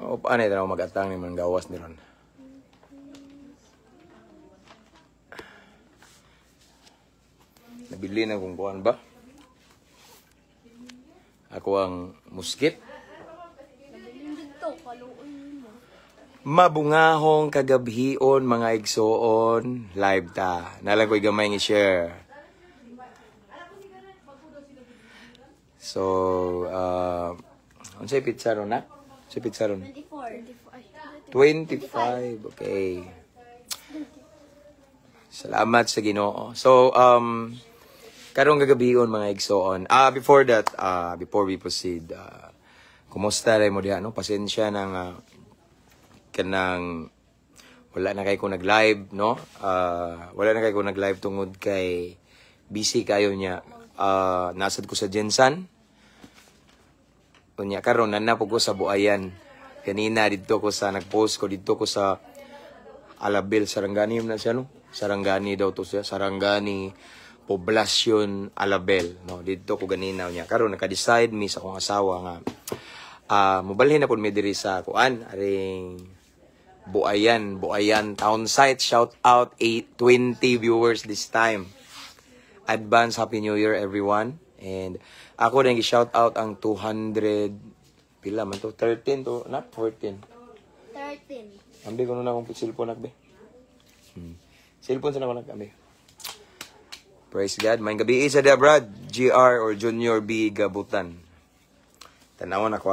O paano ito na mag-atang ni mga gawas ni ron. Nabili na kung kuhan ba? Ako ang muskit. Mabungahong kagabhion mga igsoon. Live ta. Nalang ko'y gamay i-share. So, ano sa'yo pizza ron na? Sa'yo pizza ron? 25. Okay. Salamat sa Ginoo. So, karong gagabion mga igsoon. Before that, before we proceed, kumusta rin mo diyan, no? Pasensya ng kanang wala na kayo kung nag-live, no? Wala na kayo kung nag-live tungod kay busy kayo niya. Nasad ko sa Jensan. Kunya karon nanapog ko sa Buayan. Kanina dito ko sa nag-post ko dito ko sa Alabel, Sarangani na siya, no? Sarangani daw to siya, Sarangani Poblacion Alabel, no? Dito ko ganina niya. Karon naka-decide mi sa akong asawa nga mobalhin na pud mi diri sa kuan aring Buayan town site. Shout out 820 viewers this time. Advance Happy New Year everyone. And ako rin i-shout out ang 200 pila man to 13 to not 14. 13. Ambi ko na akong cellphone nakbe. Cellphone sa na ko nakbe. Praise God. May gabi isa dia Brad GR or Junior B Gabutan. Tanawon ako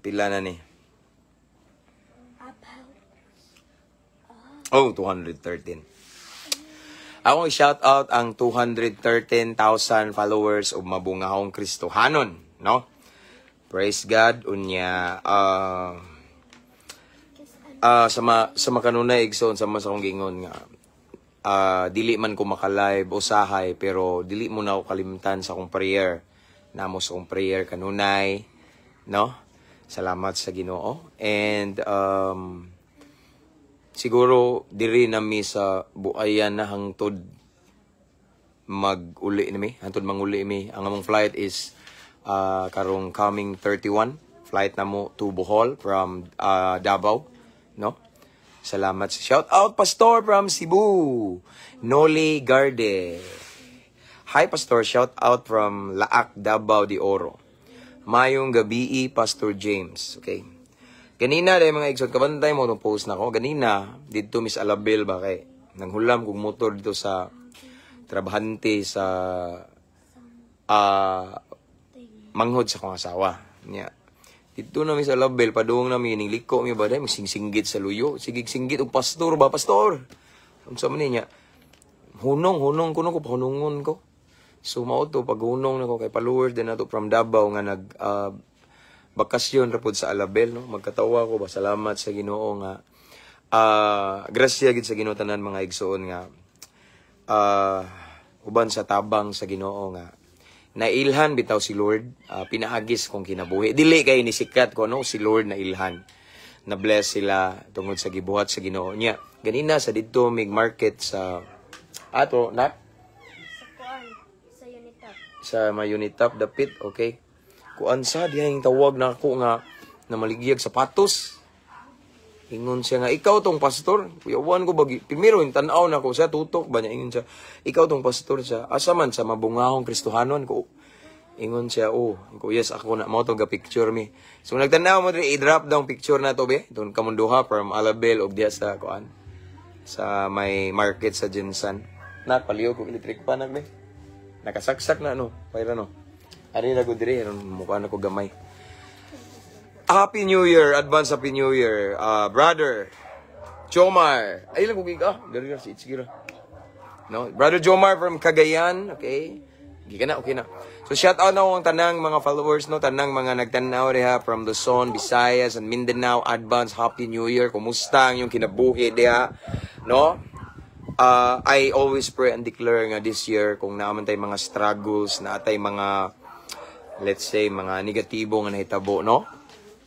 pila na ni. Oh, 213. Ako i-shout out ang 213,000 followers of Mabungahong Kristohanon, no? Praise God unya sa makanunay igsoon sa akong gingon nga dili man ko maka-live usahay pero dili mo na ako kalimtan sa akong prayer. Namo sa akong prayer kanunay, no? Salamat sa Ginoo. And siguro diri nami sa Buayan na hangtod mag-uli nami, hangtod manguli mi. Ang among flight is karong coming 31. Flight namo to Bohol from Davao, no? Salamat. Shout out Pastor from Cebu, Noli Garde. Hi Pastor, shout out from Laak, Davao de Oro. Mayong gabi Pastor James. Okay. Ganina dahil mga igsod, kabantay mo itong post na ko. Ganina, dito Miss Alabel ba kay nanghulam kong motor dito sa trabahante sa manghod sa kong asawa. Nya. Dito na Miss Alabel, paduong namin, liko mi ba dahil magsinggit sa luyo. Sigig-singgit o pastor ba, pastor? Ang sa niya, hunong kuno ko, pahunungon ko. So mao to, paghunong na ko kay followers din na to from Davao nga nag bakasyon rapod sa Alabel, no? Magkatawa ko ba, salamat sa Ginoo nga grasya gid sa Ginoo tanan mga igsoon nga uban sa tabang sa Ginoo nga nailhan bitaw si Lord, pinaagis kong kinabuhi. Dili kay ni sikat ko, no? Si Lord na ilhan. Na bless sila tungod sa gibuhat sa Ginoo niya. Ganina sa dito mig market sa ato na sa Unitap. Sa may Unitap dapit, okay? Kuan sa diyang tawag na ako nga na maligyag sapatos. Ingon siya nga, ikaw tong pastor. Kuyawan ko bagi. Primero, yung tanaw na ko siya, tutok ba niya? Ingon siya, ikaw tong pastor siya. Asa man sa Mabungahong Kristohanon ko. Ingon siya, oh. Ko, yes, ako na. Mo to ga picture me. So, nagtanaw mo rin, i-drop down picture na to, be. Doon kamunduha from Alabel of diya sa, kuan. Sa may market sa Jensan. Paliw ko, electric pa na, be. Nakasaksak na, no? Payra, no? Ari na ko diri, mukha na ko gamay. Happy New Year, advance Happy New Year, brother Jomar. Ay lang kugig dari na si Itzgira. No, brother Jomar from Cagayan, okay? Gika na, okay na. So shout out na ang tanang mga followers, no, tanang mga nagtanaw diha from Luzon, Visayas and Mindanao. Advance Happy New Year. Kumusta ang yung kinabuhi diha, no? I always pray and declare nga this year kung naman tay mga struggles, na tay mga let's say mga negatibo nga nahitabo, no?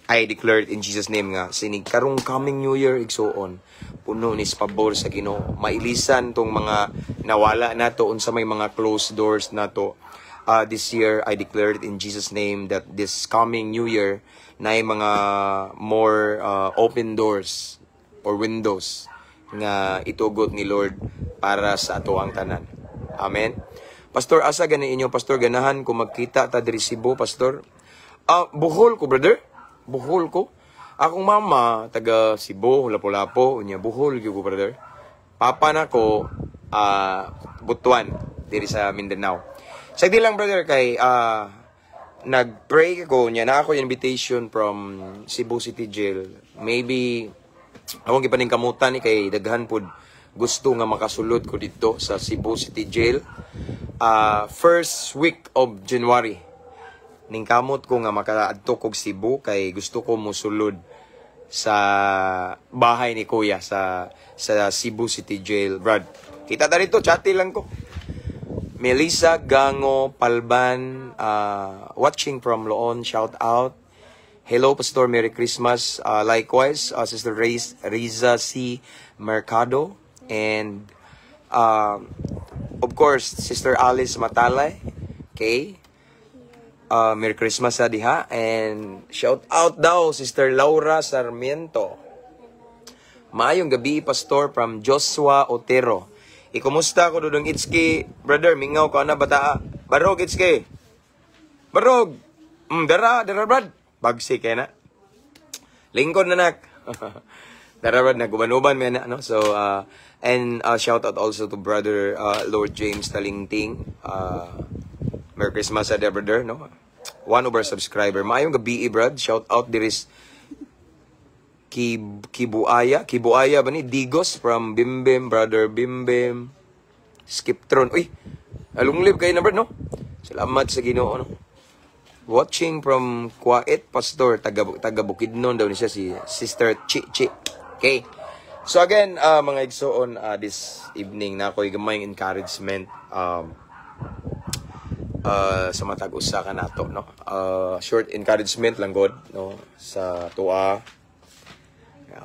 I declare it in Jesus name nga sinig karong coming New Year igsoon puno ni pabor sa Ginoo, mailisan tong mga nawala nato unsa may mga closed doors nato, this year, I declare it in Jesus' name that this coming New Year, na mga more open doors or windows nga itugot ni Lord para sa ato ang tanan. Amen. Pastor, asa gani inyo, Pastor, ganahan kung magkita ta diri Cebu, Pastor? Buhol ko, brother. Buhol ko. Akong mama, taga Cebu, Lapu-Lapu, unya Buhol ko, brother. Papa na ko, Butuan, diri sa Mindanao. Sagdi lang, brother, kay nag-pray ko niya na ako invitation from Cebu City Jail. Maybe akong gipaning kamutan ni kay daghan pud gusto nga makasulod ko dito sa Cebu City Jail. First week of January. Ning kamot ko nga makaadto kog Cebu kay gusto ko mosulod sa bahay ni Kuya sa Cebu City Jail. Brad, kita ta dito, chati lang ko. Melissa Gango Palban, watching from Loon, shout out. Hello, Pastor, Merry Christmas. Likewise, Sister Riza C. Mercado. And, of course, Sister Alice Matalay. Okay. Merry Christmas sa diha. And, shout out daw, Sister Laura Sarmiento. Maayong gabi, Pastor, from Joshua Otero. Ikumusta ko dudong Itski, brother, mingaw ko na bata. Barog, Itski. Barog. Dara, brad. Bagsi kaya na. Lingkod na nak. Darabad na gumanuban may na, no? So, and shout out also to brother Lord James Talingting. Merry Christmas sa brother, no? One of our subscriber. Maayong gabi, brad. Shout out diris Kibuaya ba ni? Digos from Bimbim, brother Bimbim. Skiptron. Uy, alunglib kayo na, brad, no? Salamat sa Ginoo, no? Watching from Kuwait, Pastor, taga Bukidnon daw niya si Sister Chi. Okay. So again, mga igsoon, this evening na ako'y gamayng encouragement sa matag-usa ka nato, no? Short encouragement lang god, no? Sa tuwa,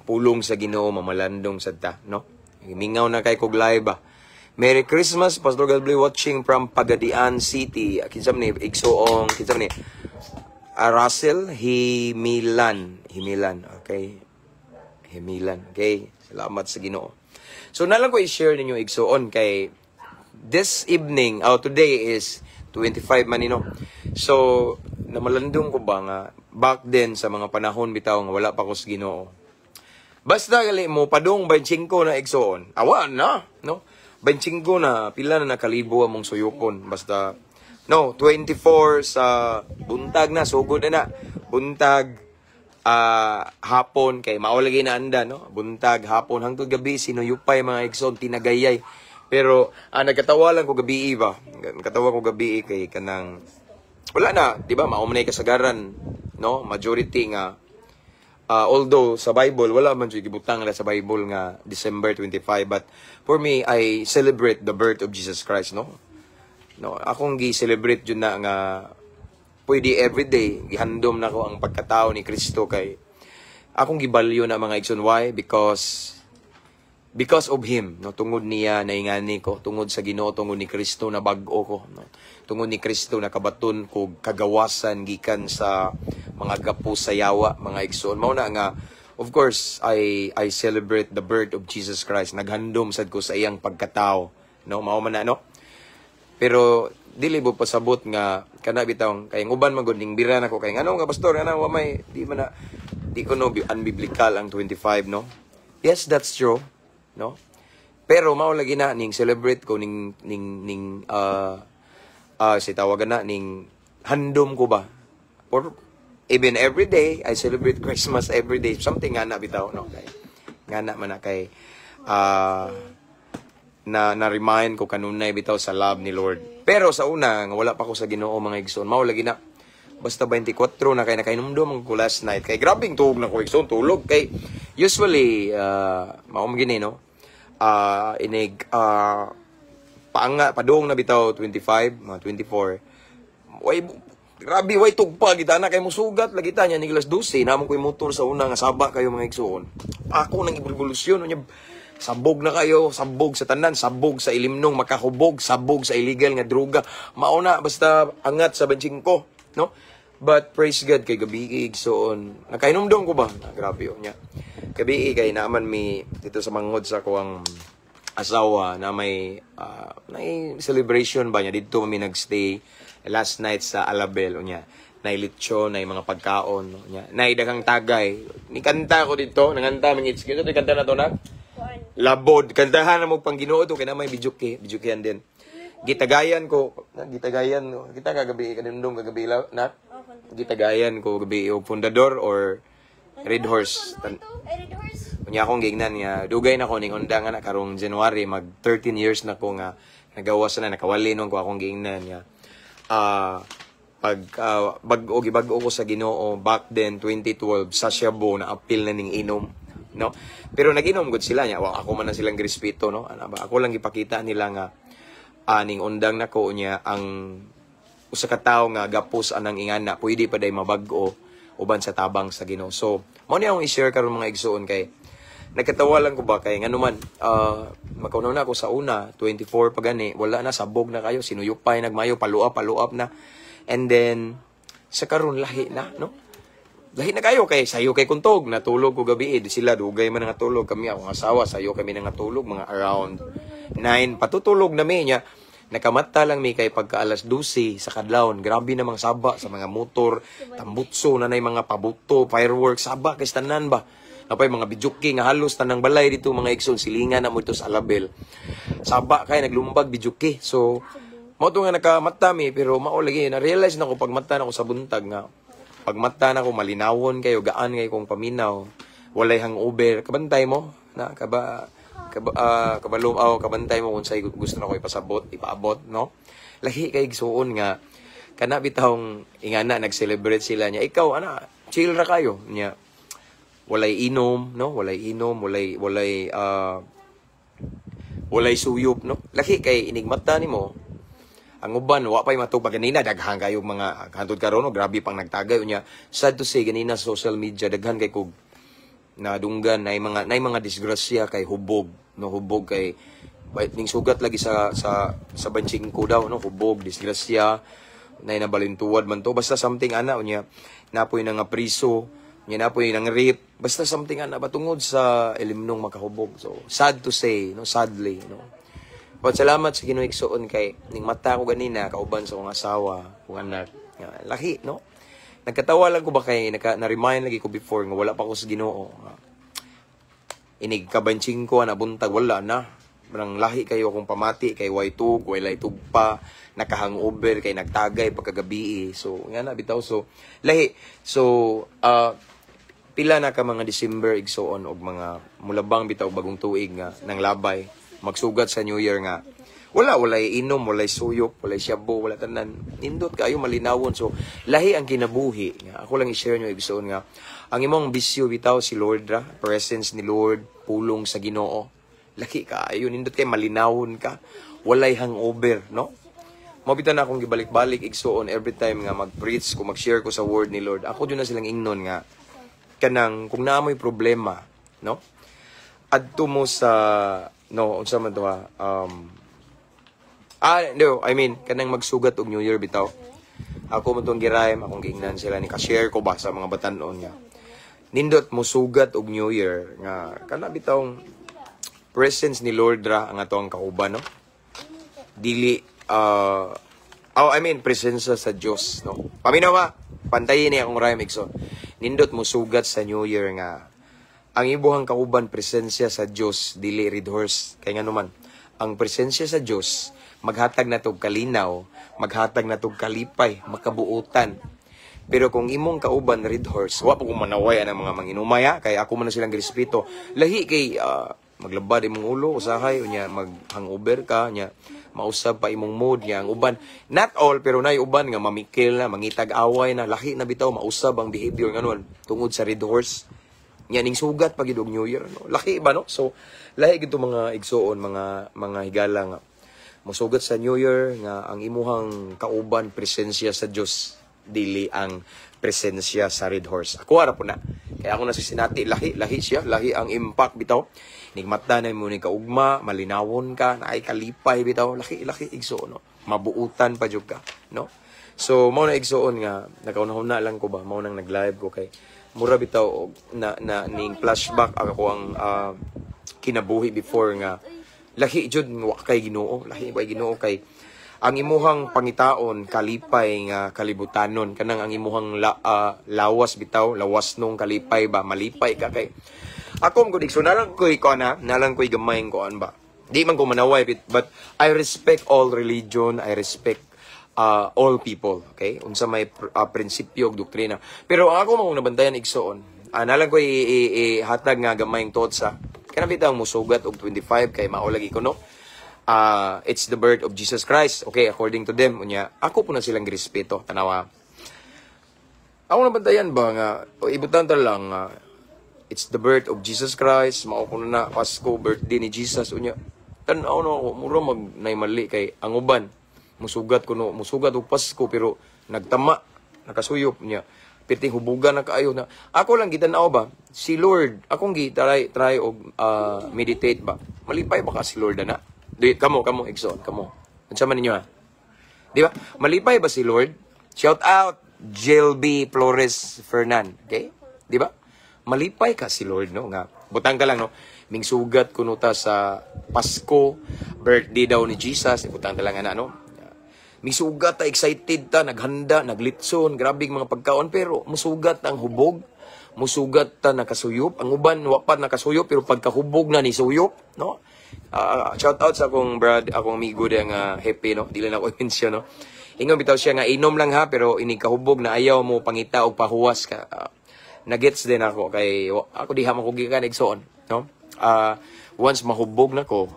pulong sa Ginoo, mamalandong sa ta, no? Mingaw na kay kog live ba. Merry Christmas, Pastor Galblay, watching from Pagadian City. Kinsam ni igsoong, kinsam ni Russell Himilan, okay? Himilan, okay? Salamat sa Ginoo. So nalang ko i-share ninyo igsoon kay this evening, today is 25 man, no? So namalandong ko ba nga back then sa mga panahon bitaw nga wala pa ko sa Ginoo. Basta gali mo padung 25 na igsoon. Awan na, no? 25 na, pila na nakalibo among suyukon. Basta, no, 24 sa buntag na, sugod na. Buntag, hapon, kay maulagi na anda, no? Buntag, hapon, hangtod gabi, sinuyupay mga igsoon, tinagayay. Pero, nagkatawa lang ko gabi, ba? Nagkatawa ko gabi, kay kanang, wala na, di ba? Maumanay kasagaran, no? Majority nga, although sa Bible, wala man siya gibutang na sa Bible nga December 25. But for me, I celebrate the birth of Jesus Christ, no? No, akong gi-celebrate yun na nga pwede everyday, gihandom na ko ang pagkatao ni Kristo kay akong gibalyo na mga igsoon. Why? Because of Him, no? Tungod niya naingani ko, tungod sa Ginoo, tungod ni Kristo na bag-o ko, no? Tungod ni Kristo na kabaton ko kagawasan gikan sa mga gapo sa yawa, mga igsoon. Mao na nga, of course, I celebrate the birth of Jesus Christ. Naghandom sad ko sa iyang pagkatao, no? Mao man na, no? Pero dili mo pasabot nga kana bitaw kay uban man gud ning bira nako kay ngano nga pastor ana wa may di ko no unbiblical ang 25, no? Yes, that's true, no? Pero mao lagi na ning celebrate ko ning si tawagan na ning handom ko ba, or even every day I celebrate Christmas every day, something nga na bitaw, no? Kay nga na man na kay na remind ko kanunay bitaw sa love ni Lord. Pero sa una nga wala pa ko sa Ginoo mga igsoon, mao lagi na basta 24 na kay nakainomdom ko last night kay grabing tuog na ko igsoon, tulog kay usually mao gini, no? Padung na bitaw 25, mga 24. Grabe, way tugpa kita na kay musugat lagi ta nya ni Nicolas 12 namon koy motor sa una nga saba kayo mga igsoon. Ako nang ibulusyon nya Sabog na kayo, sabog sa tanan, sabog sa ilimnong makahubog, sabog sa illegal nga droga. Mauna basta angat sa benching ko, no? But praise God kay gabi igsoon. Nakainomdom ko ba? Grabe yun niya. Gabi kay naaman mi dito sa mangod sa kuwang asawa na may celebration ba niya dito mi nagstay last night sa Alabel niya. Nay lechon, nay mga pagkaon niya. Nay daghang tagay. Ni kanta ko dito, nanganta ming it's kito kanta na to na. Labod, kantahan na mo pang Ginoo to kay na may bijukihan din. Gitagayan ko, kita kagabi kanindong kagabi na. Gitagayan ko gabi o Fundador or Red Horse. Red Horse. Kunya akong gignan nga dugay na ko ning undang na karong January mag 13 years na ko nga nagawas na nakawali nung ko akong gignan nga. Bag-o ko sa Ginoo back then 2012 sa Shabu na appeal na ning inom. No, pero nag-inom gud sila nya, ako man na silang respeto, no, ana ba ako lang ipakita nila nga aning undang nako nya ang usa ka tawo nga gapos anang ingana pwede pa day mabag-o uban sa tabang sa Ginoo. So mao ni akong i-share karon mga igsoon kay nagkatawa lang ko ba kay nganuman makaunaw na ako sa una 24 pa gani wala na sabog na kayo sinuyupay nagmayo paluap na and then sa karon lahi na, no. Lahi na kayo kay sayo kay kuntog natulog ko gabi sila dugay man nga tulog kami akong asawa sayo kami nga tulog mga around 9 patutulog na mi nya nakamata lang mi kay pagka alas 12 sa kadlawon grabe namang saba sa mga motor tambutso na nay mga pabuto fireworks saba kay tanan ba napay mga bijuki nga halos tanang balay dito mga igsoon silingan na mo ito sa Alabel saba kay naglumbag bijuki so mo to nga nakamata mi pero mao lagi na realize na ko pag mata na ko sa buntag nga pag mata na ko malinawon kayo gaan kay kong paminaw walay hangover kabantay mo na kabantay mo kung say gusto na ko ipaabot no lahi kay igsuon nga kana bitawng ingana nag-celebrate sila niya ikaw ana chill ra kayo niya walay inom no walay suyop no lahi kay inigmata nimo ang uban wa pay matupag ganina daghan kayo mga hantod karon no grabe pang nagtagay unya sad to say ganina social media daghan kay kog nadunggan nay mga disgrasya kay hubog kay ning sugat lagi sa benching ko daw no hubog disgrasya nay nabalintuwad man to basta something ana unya napoy na nga priso nya napoy nang rape basta something ana batungod sa elimnong makahubog so sad to say no sadly no. But salamat sa Ginoo igsoon kay ning mata ko ganina kauban sa akong asawa, kung anak. Lahi, no? Nagkatawa lang ko ba kay na-remind lagi ko before nga wala pa ko sa Ginoo. Inig kabanching ko na buntag wala na. Marang lahi kayo akong pamati kay way tug pa, nakahangover kay nagtagay pagkagabi. So, nga na bitaw so lahi. So, pila na ka mga December igsoon og mga mulabang bitaw bagong tuig nga nang labay. Magsugat sa New Year nga walay inom, walay suyop, walay shabu, wala tanan nindot kayo malinawon so lahi ang kinabuhi nga ako lang i-share nyo igsoon nga ang imong bisyo bitaw si Lord ra presence ni Lord pulong sa Ginoo laki ka ayo nindot kay malinawon ka walay hangover no mabitan na akong gibalik-balik igsoon every time nga mag-preach ko mag-share ko sa word ni Lord ako dun na silang ingnon nga kanang kung naamoy problema no adto mo sa no, unsa man to no, I mean, kanang magsugat og New Year bitaw. Ako mo tong giraym, akong giingnan sila ni ka-share ko ba sa mga batan-on nga. Nindot mo sugat og New Year nga kana bitawng presence ni Lord ra ang atong kauban no. Dili I mean presensya sa Dios no. Paminawa, pantayin ni akong rhyme igsoon. Nindot mo sugat sa New Year nga ang ibuhang kauban presensya sa Dios dili Red Horse kay nganuman ang presensya sa Dios maghatag na tog kalinaw maghatag na tog kalipay makabuutan pero kung imong kauban Red Horse wa pa ko manaway ang mga manginumaya kay ako man silang respeto lahi kay maglabad imong ulo usahay unya mag-hangover ka nya mausab pa imong mood nya ang uban not all pero nay uban nga mamikil na mangitag away na lahi na bitaw mausab ang behavior nganon tungod sa Red Horse ning sugat pag idog New Year no laki ba no so lahi gito mga igsoon mga higala nga mosugat sa New Year nga ang imuhang kauban presensya sa Dios dili ang presensya sa Red Horse ako ara po na Kaya ako nasisinati, lahi siya, lahi ang impact bitaw. Nigmata na mo ni kaugma, malinawon ka, naay kalipay bitaw, lahi igsoon, no? Mabuutan pa jud ka, no? So, mao na igsoon nga, nakaunahuna lang ko ba, mao nang nag-live ko kay mura bitaw na ning flashback ako ang kinabuhi before nga lahi jud wa kay Ginoo, lahi kay Ginoo kay ang imuhang pangitaon kalipay nga kalibutanon kanang ang imuhang lawas bitaw, lawas nung kalipay ba, malipay ka kay ako gud so nalang koy ko nalang koy gamay ko ba. Di man ko manaway but I respect all religion, I respect all people, okay? Unsa may prinsipyo ug doktrina. Pero ako mong nabantayan igsoon, nalang koy hatag nga gamay ang thoughts sa kana bitaw musugat og 25 kay mao lagi ko no. It's the birth of Jesus Christ. Okay, according to them, unya, ako po na silang girespeto. Tanawa. Ako nabantayan ba nga, ibutan ta lang, it's the birth of Jesus Christ, mao ko na Pasko, birthday ni Jesus, unya. Tanaw na ako, mura mag-naimali kay ang uban. Musugat ko no, musugat og Pasko, pero nagtama, nakasuyop niya. Piting hubugan na kaayo na. Ako lang gitanaw ba, si Lord, akong try og meditate ba. Malipay ba ka si Lord na? Kamo, Exxon, kamo. Ansa man ninyo ha? Di ba? Malipay ba si Lord? Shout out, JLB Flores Fernan. Okay? Di ba? Malipay ka si Lord, no? Nga, butang ka lang, no? Ming sugat kuno ta sa Pasko, birthday daw ni Jesus. Butang ka lang, no? Ming sugat ta, excited ta, naghanda, naglitson, grabing mga pagkaon, pero musugat ang hubog. Musugat ta nakasuyop. Ang uban, wapat nakasuyop, pero pagkahubog na ni suyop, no? Shout out sa akong akong amigo nga happy, no? Dili na ako i-mention, no? Ingon bitaw siya nga inom lang ha, pero inikahubog na ayaw mo pangita o pahuwas ka. Nagets din ako kay ako diha makugikan igsoon, no? Once mahubog na ko,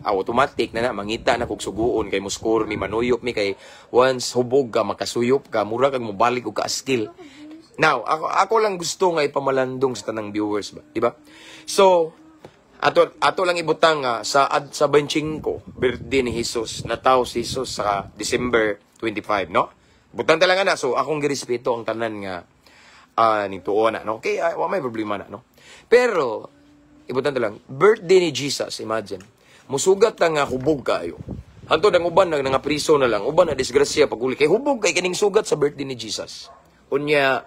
automatic na mangita na kog suguon kay muskor mi manuyop mi kay once hubog ka makasuyop ka mura kag mobalik og ka-skill. Now, ako lang gusto nga ipamalandong sa tanang viewers ba, di ba? So, ato lang ibutang sa 25 birthday ni Jesus, nataw si Jesus sa December 25, no? Butang talaga na, so akong girespeto ang tanan nga ni tuon na, no? Kaya wa may problema na, no? Pero ibutang lang, birthday ni Jesus, imagine. Musugat nga hubog kayo. Hanto ang uban nga priso na lang, uban na disgrasya paguli kay hubog kay kining sugat sa birthday ni Jesus. Unya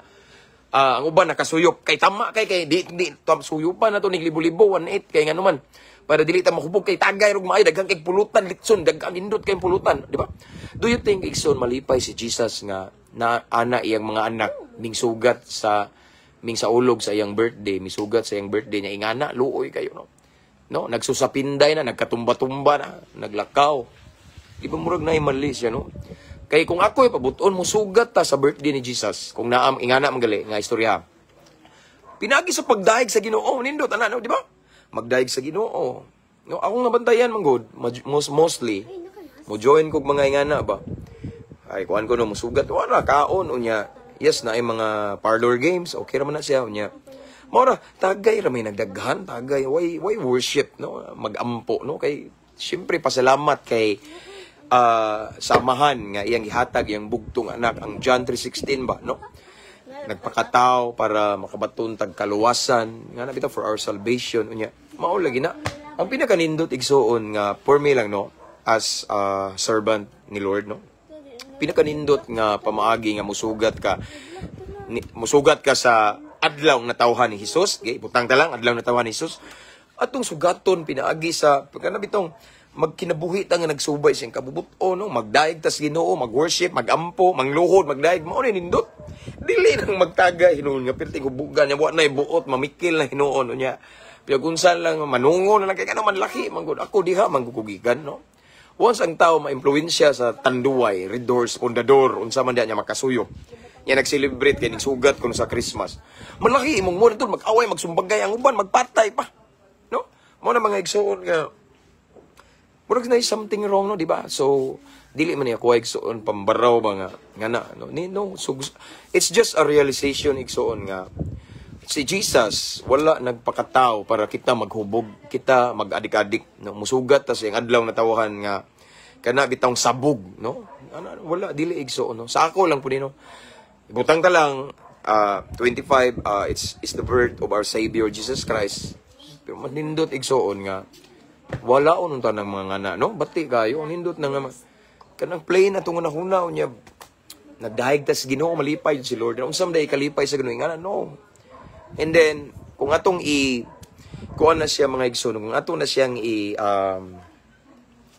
ang uban nakasuyop kay tama kay di tam suyupan na to nig libo-libo 18 kay ngano man para dili ta mahubog kay tagay rog maay daghang kay pulutan litson daghang indot kay pulutan, di ba? Do you think igsoon malipay si Jesus nga na ana iyang mga anak ming sugat sa ming sa ulog sa iyang birthday, misugat sa iyang birthday niya ingana luoy kayo, no? No, nagsusapinday na, nagkatumba-tumba na, naglakaw. Di ba murag na imali siya, no? Kay kung ako pabuton mo sugat ta sa birthday ni Jesus, kung naam ingana magali nga istorya. Pinagi sa pagdaig sa Ginoo, nindot ana, no, di ba? Magdaig sa Ginoo. No, akong nabantayan man god, mostly mo join kog mga ingana ba. Ay kuan ko no musugat wala kaon unya. Yes na ay mga parlor games, okay ra man na siya unya. Mora tagay ra may nagdaghan, tagay why worship, no? Magampo, no? Kay syempre pasalamat kay samahan nga iyang gihatag iyang bugtong anak ang John 3:16 ba, no? Nagpakataw para makabaton tag kaluwasan nga nabitaw for our salvation unya. Mao lagi na ang pinakanindot igsoon nga for me lang, no, as servant ni Lord, no, pinakanindot nga pamaagi nga musugat ka sa adlaw na tawhan ni Jesus, okay? Butang ta lang adlaw na tawhan ni Jesus. Atong sugaton pinaagi sa kana bitong magkinabuhi ta nga nagsubay siyang kabubuton, no, magdaig tas Ginoo, magworship, magampo, mangluhod, magdaig, mao ni nindot. Dili nang magtagay hinuon nga perting hubugan nya wa nay buot mamikil na hinuon unya. Piagunsan lang manungo na lang kay kana man laki manggod ako diha manggugugigan, no. Once ang tao maimpluwensya sa tanduay, red doors, pundador, unsa man diya makasuyo. Nya nag-celebrate kay ning sugat kuno sa Christmas. Malaki imong mo dito mag-away, magsumbagay ang uban, magpatay pa. No? Mo na mga igsoon nga murag na something wrong, no, di ba? So dili man niya ko igsoon pambaraw ba nga ngana, no? So, it's just a realization igsoon nga si Jesus wala nagpakatao para kita maghubog, kita mag-adik-adik, no? Musugat tas yung adlaw na tawahan nga kana bitong sabog, no? Wala dili igsoon, no? Sa ako lang po no. Ibutang ta lang 25, it's the birth of our Savior Jesus Christ. Pero manindot igsoon nga wala unong tanang mga ngana, no? Bati kayo ang nindot na nga kanang plain na tungo na huna unya nagdahig tas Ginoo malipay si Lord. Unsam day kalipay sa Ginoo ngana, no. And then kung atong kuan na siya mga igsoon, kung atong na siyang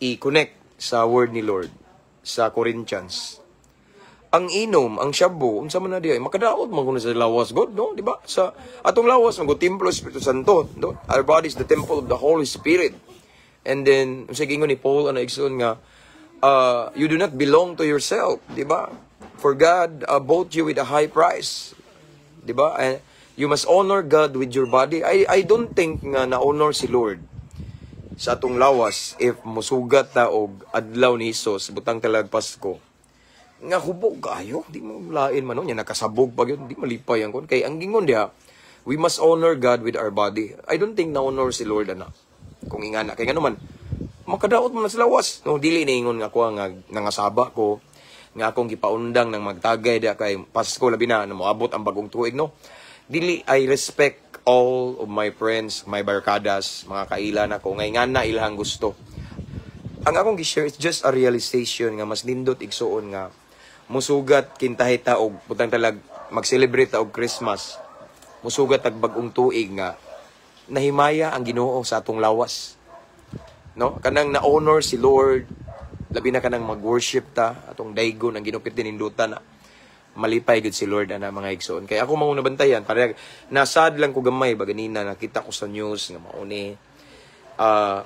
i-connect sa word ni Lord sa Corinthians. Ang inom, ang shabu, unsa man na diay makadaot man kuno sa lawas God, no, di ba? Sa atong lawas ang templo Espiritu Santo, no? Our body is the temple of the Holy Spirit. And then unsa gingon ni Paul ana igsoon nga you do not belong to yourself, di ba? For God bought you with a high price. Di ba? You must honor God with your body. I don't think nga na-honor si Lord sa atong lawas if musugat ta og adlaw ni Hesus butang talag Pasko. Nga hubog kayo, di mo lain man nya nakasabog pag yun, di malipay ang kon. Kay ang gingon diha, we must honor God with our body. I don't think na-honor si Lord ana. Kung ingana kay ngano man makadaot man sa lawas. No, dili na ingon nga ako nga nangasaba ko nga akong gipaundang ng magtagay da kay Pasko labi na moabot ang bagong tuig, no. Dili, I respect all of my friends, my barkadas, mga kailan ako ngay ngana ilang gusto. Ang akong gi-share is just a realization nga mas nindot igsuon nga musugat kintahi ta og butang talag mag-celebrate ta og Christmas. Musugat tag bag-ong tuig nga nahimaya ang Ginoo sa atong lawas. No? Kanang na-honor si Lord, labi na kanang mag-worship ta atong daygon ang ginupit tinindutan na malipay gud si Lord ana mga igsoon. Kaya ako mao nabantayan para nasad lang ko gamay ba ganina nakita ko sa news nga mao ni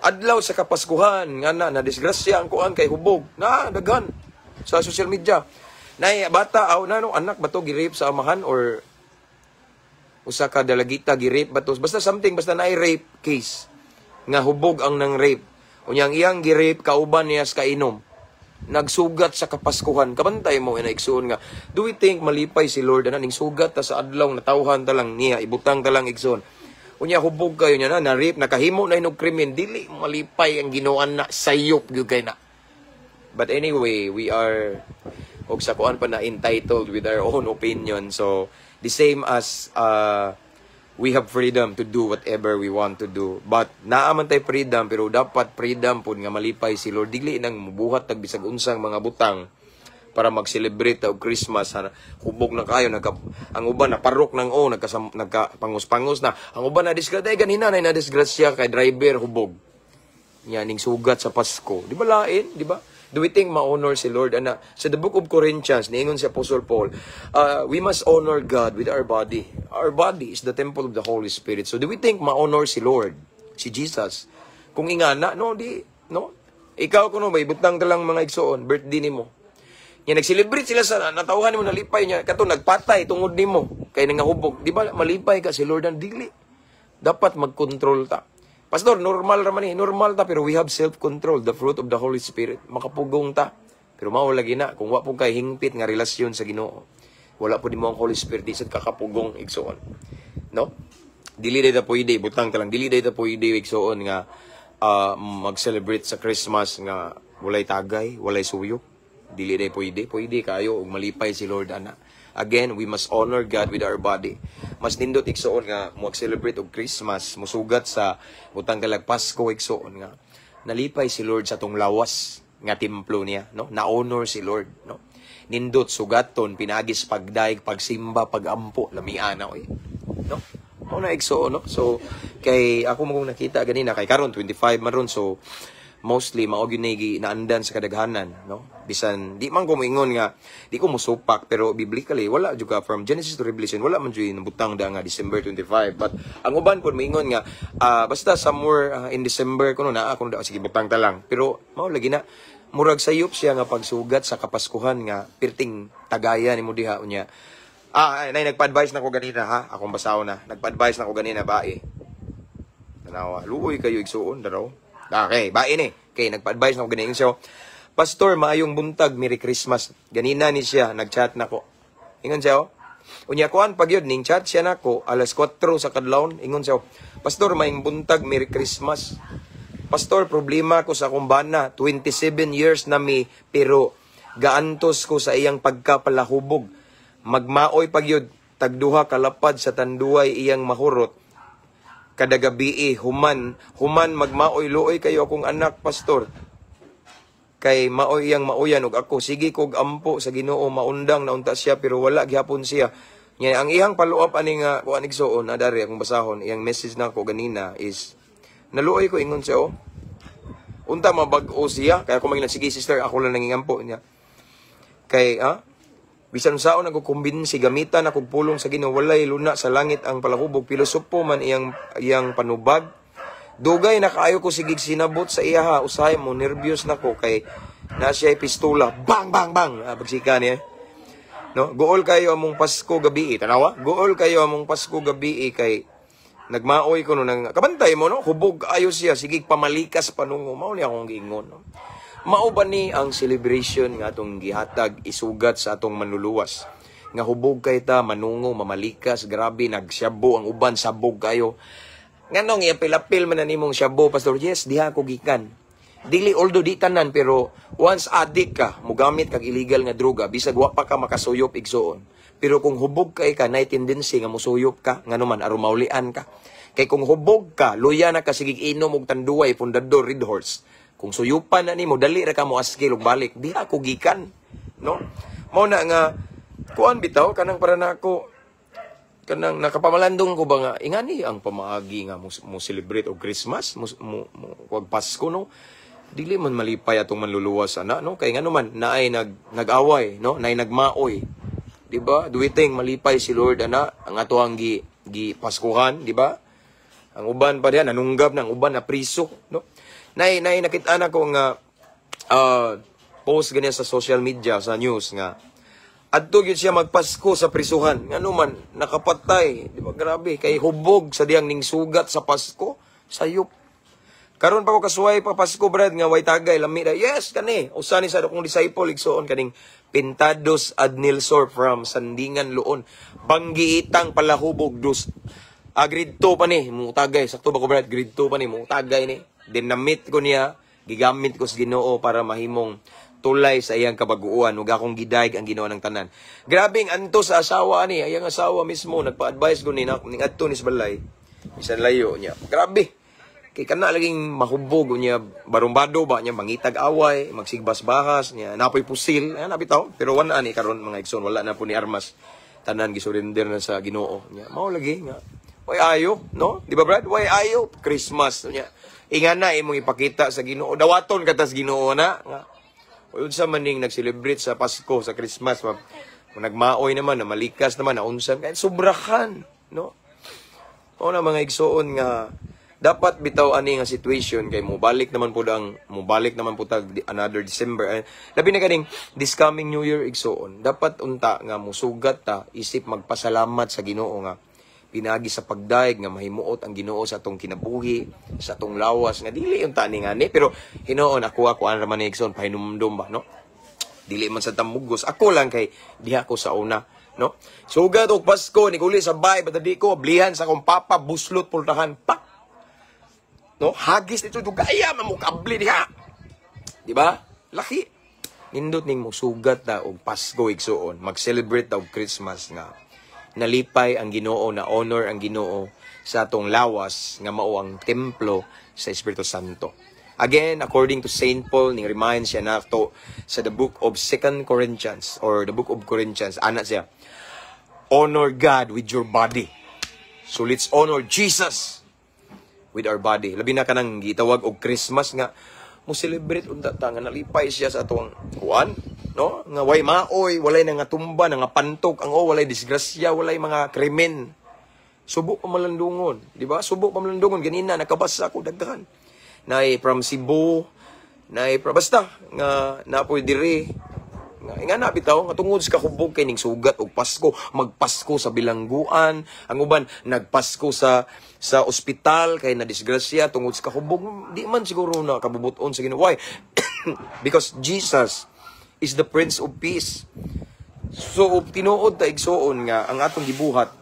adlaw sa Kapaskuhan nga na disgrasya ang kuan kay hubog na daghan sa social media. Nay bata aw na no anak ba to gi-rape sa amahan or usa ka dalagita gi-rape ba to, basta something, basta naay rape case nga hubog ang nang rape unyang iyang gi-rape kauban niya sa kainom nagsugat sa Kapaskuhan. Kabantay mo ina igsoon nga do we think malipay si Lord ana ning sugat ta sa adlaw natawhan ta lang niya ibutang ta lang igsoon unya hubog kayo niya na rape nakahimo na hinog krimen dili malipay ang Ginoon na sayop gyud kay na. But anyway, we are og sa kuan pa na entitled with our own opinion. So the same as we have freedom to do whatever we want to do. But naaman tay freedom pero dapat freedom pud nga malipay si Lord. Dili nang mubuhat tag bisag unsang mga butang para mag-celebrate og Christmas. Hubog na kayo ang uban na parok nang nagkapangus-pangus na. Ang uban na disgrasya ganina na disgrasya kay driver hubog. Nya ning sugat sa Pasko. Di ba lain, di ba? Do we think ma-honor si Lord? Ana, sa the book of Corinthians, niingon si Apostle Paul, we must honor God with our body. Our body is the temple of the Holy Spirit. So do we think ma-honor si Lord, si Jesus? Kung ingana, no, di, no? Ikaw kuno may butang talang mga igsoon, birthday nimo. Nya nag-celebrate sila sa natawhan mo nalipay niya, kato nagpatay tungod nimo kay nangahubog. Di ba malipay ka si Lord ang dili? Dapat mag-control ta. Pastor, normal raman normal ta pero we have self-control, the fruit of the Holy Spirit. Makapugong ta. Pero mao lagi na kung wa po kay hingpit nga relasyon sa Ginoo. Wala po nimo ang Holy Spirit isad kakapugong igsoon. No? Dili day ta pwede butang ta lang. Dili day ta pwede igsoon nga mag-celebrate sa Christmas nga walay tagay, walay suyo. Dili day pwede. Pwede kayo ug malipay si Lord ana. Again, we must honor God with our body. Mas nindot igsoon nga mag-celebrate og Christmas, musugat sa butang talag Pasko igsoon nga nalipay si Lord sa tong lawas nga templo niya, no? Na-honor si Lord, no? Nindot sugaton, pinagis pagdaig, pagsimba, pagampo, lamiana oy. No? Una igsoon, no? So kay ako mo nakita ganina kay karon 25 man ron, so mostly mao gyud naandan sa kadaghanan, no? Bisan di man ko moingon nga di ko musupak pero biblically wala jud ka from Genesis to Revelation wala man jud nabutang da nga December 25. But ang uban pod moingon nga basta somewhere in December kuno na ako da sige butang ta lang. Pero mao lagi na murag sayop siya nga pagsugat sa Kapaskuhan nga pirting tagaya nimo diha unya. Nay nagpa-advise na ko ganina ha, akong basaw na. Nagpa-advise na ko ganina bae. Tanawa, luoy kayo igsuon daraw. Okay, bae ni. Okay, nagpa-advise na ko ganina siya. Pastor, maayong buntag, Merry Christmas. Ganina ni siya, nag-chat na ko. Ingon siya, unya kuan pag yun, ning chat siya na ko, alas 4 sa kadlawon. Ingon siya, Pastor, maayong buntag, Merry Christmas. Pastor, problema ko sa kumbana, 27 years na mi, pero gaantos ko sa iyang pagkapalahubog. Magmaoy pag yun, tagduha kalapad sa tanduay iyang mahurot. Kada gabi human magmaoy luoy kayo akong anak, pastor. Kay maoy iyang mauyan og ako, sige kog ampo sa Ginoo, maundang naunta siya pero wala gihapon siya. Nya ang iyang follow-up ani nga kuan igsoon adari akong basahon, iyang message na ko ganina is naluoy ko ingon siya unta mabag-o siya kaya ako sige sister ako lang nangingampo niya. Kay bisan saon nagkukumbinsi gamitan ako pulong sa Ginoo, walay luna sa langit ang palahubog, pilosopo man iyang panubag. Dugay na kaayo ko sigig sinabot sa iya usahay mo, nervyos na ko kay na siya pistola, bang bang bang, pagsika niya. No, gool kayo among Pasko gabi, tanawa? Gool kayo among Pasko gabi kay nagmaoy ko no nang kabantay mo no, hubog ayo siya sigig pamalikas panungo, mao ni akong giingon no. Mao ba ni ang celebration nga atong gihatag isugat sa atong manluluwas? Nga hubog kay ta, manungo, mamalikas, grabe, nagsyabo ang uban, sabog kayo. Nganong ipilapil man na nimong syabo, pastor? Yes, diha ko gikan. Dili, although di tanan, pero once addict ka, mugamit kag illegal nga droga, bisag wa pa ka makasuyop igsoon. Pero kung hubog kay ka, na tendency nga musuyop ka, nga naman, arumaulian ka. Kay kung hubog ka, luya na ka sigig inom og tanduay, pundador, red horse. Kung suyupan na nimo dali ra ka mo askil og balik, di ako gikan, no? Mao na nga kuan bitaw kanang para nako kanang nakapamalandong ko ba nga ingani ang pamaagi nga mo celebrate og Christmas, mo Pasko no. Dili man malipay atong manluluwas ana no, kay ngano man naay nag-away no, naay nagmaoy. Di ba? Duwiting malipay si Lord ana ang ato ang gi Paskuhan, di ba? Ang uban pa diyan nanunggab ng uban na priso no. Nay nakita na ko nga post ganyan sa social media, sa news nga adto gyud siya magpasko sa prisuhan. Ngano man nakapatay, di ba grabe kay hubog sa diyang ning sugat sa Pasko, sayop. Karon pa ko kasuway pa Pasko brad nga way tagay lami da. Yes kani usa ni sa akong disciple igsoon kaning Pintados Adnilsor from Sandingan Luon. Banggiitang palahubog dos. Grade 2 pa ni mo tagay, sakto ba ko brad, grade 2 pa ni mo tagay ni. Dinamit ko niya, gigamit ko sa Ginoo para mahimong tulay sa iyang kabaguan ug akong gidaig ang Ginoo ng tanan. Grabing anto sa asawa ani, ayang asawa mismo nagpa-advise ko ni adto ni sa balay. Bisan layo niya. Grabe. Kay kana laging mahubog niya, barumbado ba niya mangitag away, magsigbas-bahas niya, napoy pusil, nabitaw. Pero wala ni karon mga igsoon, wala na po ni armas. Tanan gisurrender na sa Ginoo niya. Mao lagi nga. Way ayo, no? Di ba Brad? Way ayo Christmas niya. Ingan na imong ipakita sa Ginoo. Dawaton katas Ginoo na. Uyod sa maning nag-celebrate sa Pasko, sa Christmas, nagmaoy naman, na malikas naman, na unsan, kaya sobrahan, no? O na mga igsoon nga, dapat bitaw ani nga situation, kay mubalik naman po tag another December. Labi na kaning, this coming New Year igsoon, dapat unta nga musugat ta, isip magpasalamat sa Ginoo nga, pinagi sa pagdaig nga mahimuot ang Ginoo sa atong kinabuhi, sa atong lawas nga dili yung tani nga ni, pero hinoon ako an raman ni igsoon pahinumdum ba no, dili man sa tamugos ako lang kay diha ko sa una no. Sugad og Pasko ni kuli sa bay badadi ko blihan sa akong papa buslot pultahan pak no, hagis dito dugaya man mo kabli diha, di ba? Laki nindot ning mo sugat ta og Pasko igsoon, mag-celebrate ta og Christmas nga nalipay ang Ginoo, na honor ang Ginoo sa atong lawas nga mao ang templo sa Espiritu Santo. Again, according to Saint Paul, ning remind siya nato sa the book of 2 Corinthians or the book of Corinthians, ana siya, honor God with your body. So let's honor Jesus with our body. Labi na kanang gitawag og Christmas nga mo celebrate unta ta nga nalipay siya sa atong kuan no, nga way maoy, walay nga tumba, nga pantok ang walay disgrasya, walay mga krimen. Subo pa malandungon, di ba? Subo pa malandungon ganina nakabasa ko daghan. Nay from Cebu, nay basta nga napoy diri. Nga na bitaw nga tungod sa kahubog kay ning sugat og Pasko, magpasko sa bilangguan, ang uban nagpasko sa ospital kay na disgrasya tungod sa kahubog. Di man siguro na kabubuton sa Ginoo. Why? Because Jesus is the Prince of Peace. So tinuod ta igsoon nga ang atong gibuhat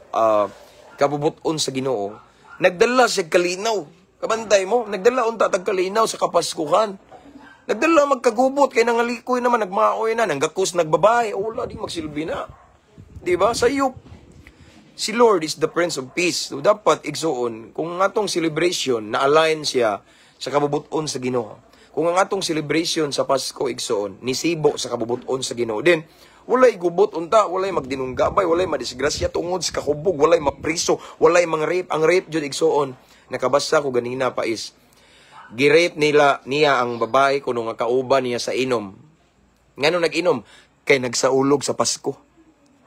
kabubuton sa Ginoo, nagdala siya kalinaw. Kabantay mo, nagdala unta tag kalinaw sa Kapaskuhan. Nagdala magkagubot kay nangalikoy naman nagmaoy na, nanggakos nagbabay, wala di magsilbi na. Di ba? Sayop. Si Lord is the Prince of Peace. So, dapat igsuon, kung ang atong celebration na-align siya sa kabubuton sa Ginoo. Kung ang atong celebration sa Pasko igsuon, nisibo sa kabubuton sa Ginoo, then walay gubot unta, walay magdinunggabay, walay madisgrasya tungod sa kahubog, walay mapriso, walay mga rape. Ang rape jud igsuon, nakabasa ko ganina pa is gi-rape niya ang babae kuno nga kauban niya sa inom. Ngano nag-inom? Kay nagsaulog sa Pasko.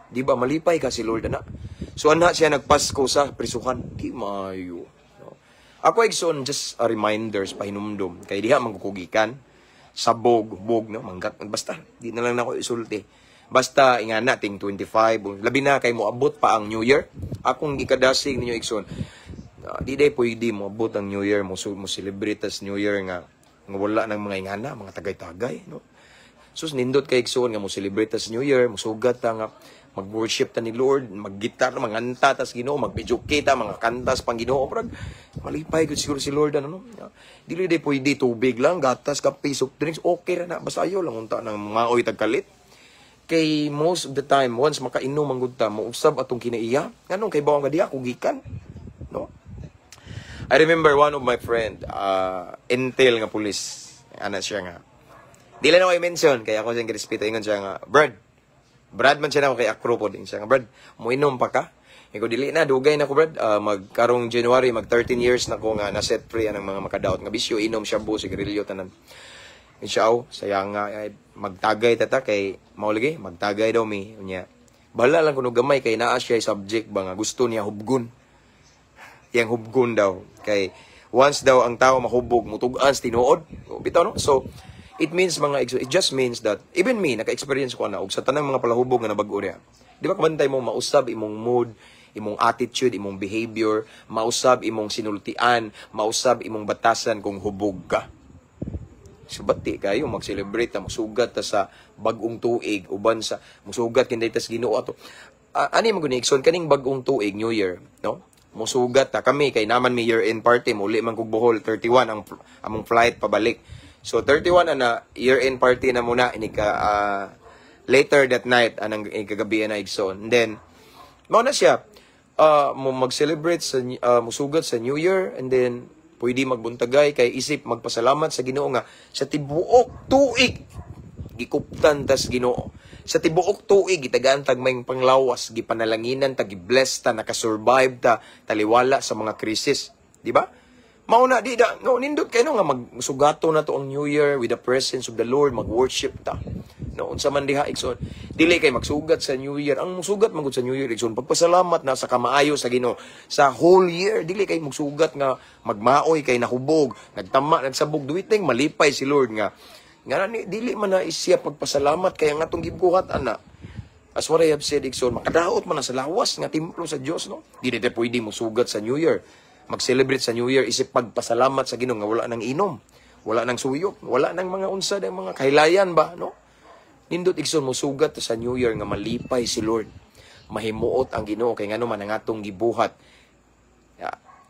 Di ba malipay ka si Lord ana? So ana siya nagpasko sa prisuhan. Di maayo. No? Ako igsoon just a reminders pahinumdum kay diha mangkukugikan sabog bog no manggat basta di na lang nako isulti. Basta ingana ting 25 labi na kay moabot pa ang New Year. Akong gikadasig ninyo igsoon. Di day pwede mo abot ang New Year mo celebrate as New Year nga wala ng mga ingana, mga tagay-tagay, no? Sus nindot kay igsoon nga mo celebrate as New Year, mo sugat ta nga mag-worship ta ni Lord, mag-gitar, manganta tas Ginoo, mag-educate ta, mga kantas pang Ginoo, prag malipay gud siguro si Lord ano, no? Dili day pwede tubig lang, gatas, kape, soft drinks, okay ra na, basta ayo lang unta ng mga oy tagkalit. Kay most of the time once makainom ang gud ta, mausab atong kinaiya, nganong kay bawang gadiha kugikan, no? I remember one of my friend, Intel nga pulis. Ana siya nga. Di lang ako i-mention, kaya ako siyang respeto. Ingon siya nga, Brad man siya na ako kay Akro po din siya nga, Brad, mo inom pa ka? Iko dili na, dugay na ko, Brad. Magkarong January, mag 13 years na ko nga na-set free ang mga makadaot nga bisyo. Inom siya bu, sigarilyo, tanan. Insyaw, sayang nga, magtagay tata kay, maulagi, magtagay daw mi. Unya, bahala lang kuno gamay, kay naa siya subject ba nga, gusto niya hubgun. Yang hubgun daw kay once daw ang tao mahubog mutugan sa tinuod bitaw no. So it means it just means that even me naka-experience ko na og sa tanang mga palahubog nga nabag-o niya, di ba kabantay mo mausab imong mood, imong attitude, imong behavior, mausab imong sinultian, mausab imong batasan kung hubog ka. So bati kayo mag-celebrate ta musugat ta sa bag-ong tuig uban sa musugat kinday tas Ginoo ato ani man guni igsoon kaning bag-ong tuig New Year no. Musugat ta kami kay naman may year-end party muli man kog Bohol 31 ang among flight pabalik. So 31 na year-end party na muna ini ka later that night anang kagabi na igsoon. And then mao na siya mo mag-celebrate sa musugat sa New Year and then pwede magbuntagay kay isip magpasalamat sa Ginoo nga sa tibuok tuig gikuptan tas Ginoo. Sa tibuok tuig gitagaan tag may panglawas, gipanalanginan ta, gibless ta, nakasurvive ta, taliwala sa mga krisis, di ba? Mauna di da no nindot kay no nga magsugato na to ang New Year with the presence of the Lord, mag-worship ta. No unsa man diha igsoon. Dili kay magsugat sa New Year. Ang musugat man gud sa New Year igsoon pagpasalamat na sa kamaayo sa Ginoo sa whole year. Dili kay magsugat nga magmaoy kay nahubog, nagtama, nagsabog duwiting malipay si Lord nga ni dili man na isya pagpasalamat kay ang atong gibuhat ana. As what I have said igsoon, makadaot man na sa lawas nga templo sa Dios no. Dili ta pwede musugat sa New Year. Mag-celebrate sa New Year isip pagpasalamat sa Ginoo nga wala nang inom, wala nang suyop, wala nang mga unsa ng mga kahilayan ba no. Nindot igsoon musugat sa New Year nga malipay si Lord. Mahimuot ang Ginoo kay ngano man ang atong gibuhat.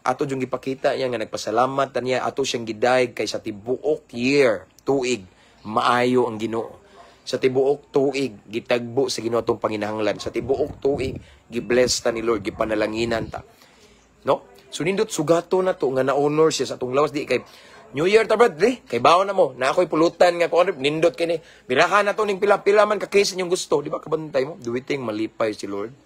Ato yung gipakita niya nga nagpasalamat niya ato siyang gidayeg kay sa tibuok year tuig maayo ang Ginoo. Sa tibuok tuig gitagbo sa Ginoo atong panginahanglan. Sa tibuok tuig gibless ta ni Lord, gipanalanginan ta. No? So nindot sugato na to nga na-honor siya sa atong lawas di kay New Year ta brad, kay bawo na mo na ako'y pulutan nga kuan nindot kini. Birahan na to ning pila-pila man ka case inyong gusto, di ba kabantay mo? Duwiting malipay si Lord.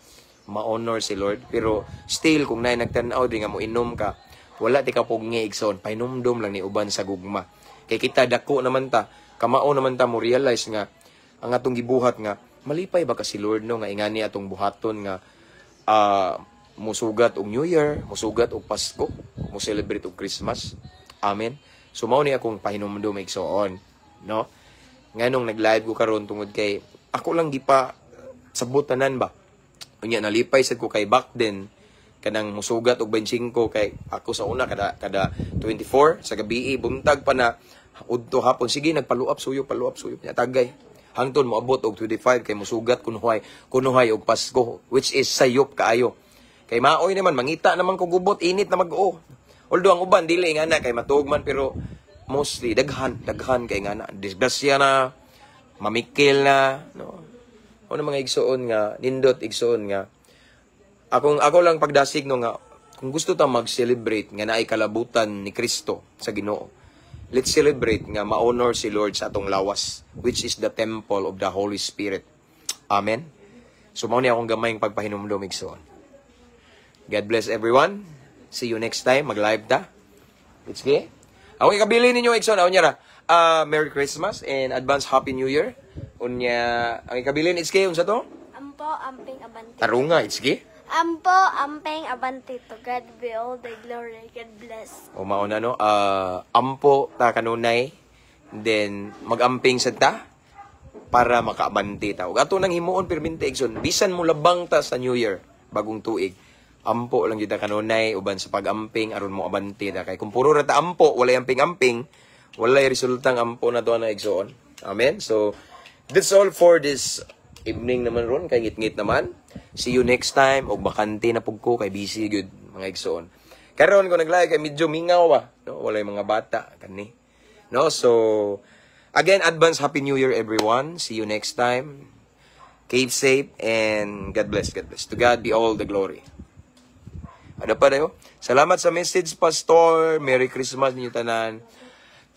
Ma-honor si Lord, pero still kung naay nagtan-aw di nga mo inom ka, wala ti ka pugni igsoon, painumdum lang ni uban sa gugma. Kay kita dako naman ta, kamao naman ta mo realize nga ang atong gibuhat nga malipay ba ka si Lord no nga ingani atong buhaton nga musugat og New Year, musugat og Pasko, mo celebrate og Christmas. Amen. So mao ni akong pahinumdum igsoon, no? Nganong nag-live ko karon tungod kay ako lang gipa sabot tanan ba. Unya nalipay sad ko kay back then kanang musugat og 25 kay ako sa una kada 24 sa gabi buntag pa na udto hapon sige nagpaluap suyop nya tagay hangtod moabot og 25 kay musugat kunuhay og Pasko which is sayop kaayo kay maoy naman mangita naman ko gubot init na mag-o although ang uban dili nga na kay matugman pero mostly daghan kay nga na disgrasya na mamikil na no. Ano mga igsoon nga nindot igsoon nga ako lang pagdasig no nga, kung gusto ta mag-celebrate nga naay kalabutan ni Kristo sa Ginoo, let's celebrate nga ma-honor si Lord sa atong lawas, which is the temple of the Holy Spirit. Amen? So, mao ni akong gamayng pagpahinumdum, igsoon. God bless everyone. See you next time. Mag-live ta. It's okay? Ako ikabili ninyo, igsoon. Ako niya ra. Merry Christmas and advance Happy New Year. Unya, ang ikabilin, it's okay. Unsa to? Ampo, amping, abanti. Tarunga, it's okay? Ampo, amping, abanti. To God be all the glory. God bless. O mauna no, ampo ta kanunay, then magamping sa ta para makaabanti ta. Ug ato nang himuon perminti igsoon, bisan mo labang ta sa New Year, bagong tuig. Ampo lang gyud ta kanunay uban sa pagamping aron mo abanti ta kay kung puro ra ta ampo, walay amping-amping, walay resultang ampo na to na igsoon. Amen. So that's all for this evening naman ron, kay ngit-ngit naman. See you next time. Og bakante na pug ko, kay busy good, mga igsoon. Karon ko naglahi, kay medyo mingaw ba? No? Walay mga bata, kani. No? So, again, advance Happy New Year, everyone. See you next time. Keep safe, and God bless, God bless. To God be all the glory. Ano pa dayo? Salamat sa message, Pastor. Merry Christmas ninyo tanan.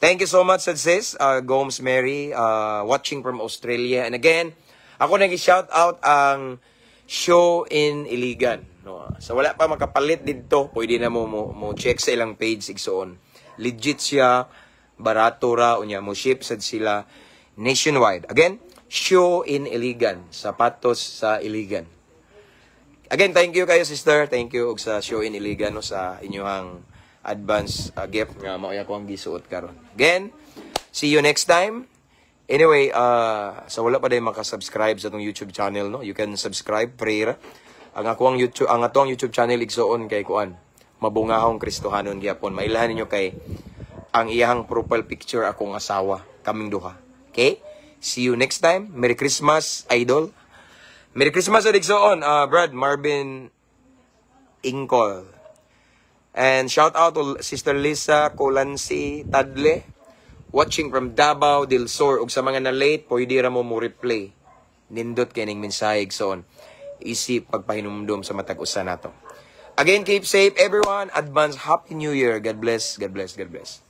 Thank you so much, sis, Gomes Mary, watching from Australia. And again, ako nag-shout out ang show in Iligan. No? So wala pa makapalit dito, pwede na mo check sa ilang page igsoon. Legit siya, barato ra, unya mo ship sad sila nationwide. Again, show in Iligan, sapatos sa Iligan. Again, thank you kayo, sister. Thank you og sa show in Iligan, no, sa inyong advance gift nga mao ko ang gisuot karon. Again, see you next time. Anyway, sa wala pa day maka-subscribe sa atong YouTube channel, no? You can subscribe, prayer. Ang atong YouTube channel igsoon kay kuan. Mabungahong Kristohanon gyapon. Mailahan ninyo kay ang iyang profile picture akong asawa, kaming duha. Okay? See you next time. Merry Christmas, idol. Merry Christmas igsoon, Brad Marvin Ingkol. And shout out to Sister Lisa Colancy Tadle, watching from Davao del Sur. Ug sa mga na late, pwede ra mo replay. Nindot kining mensahe igsoon. Isip pagpahinumdum sa matag usa nato. Again, keep safe everyone. Advance Happy New Year. God bless, God bless, God bless.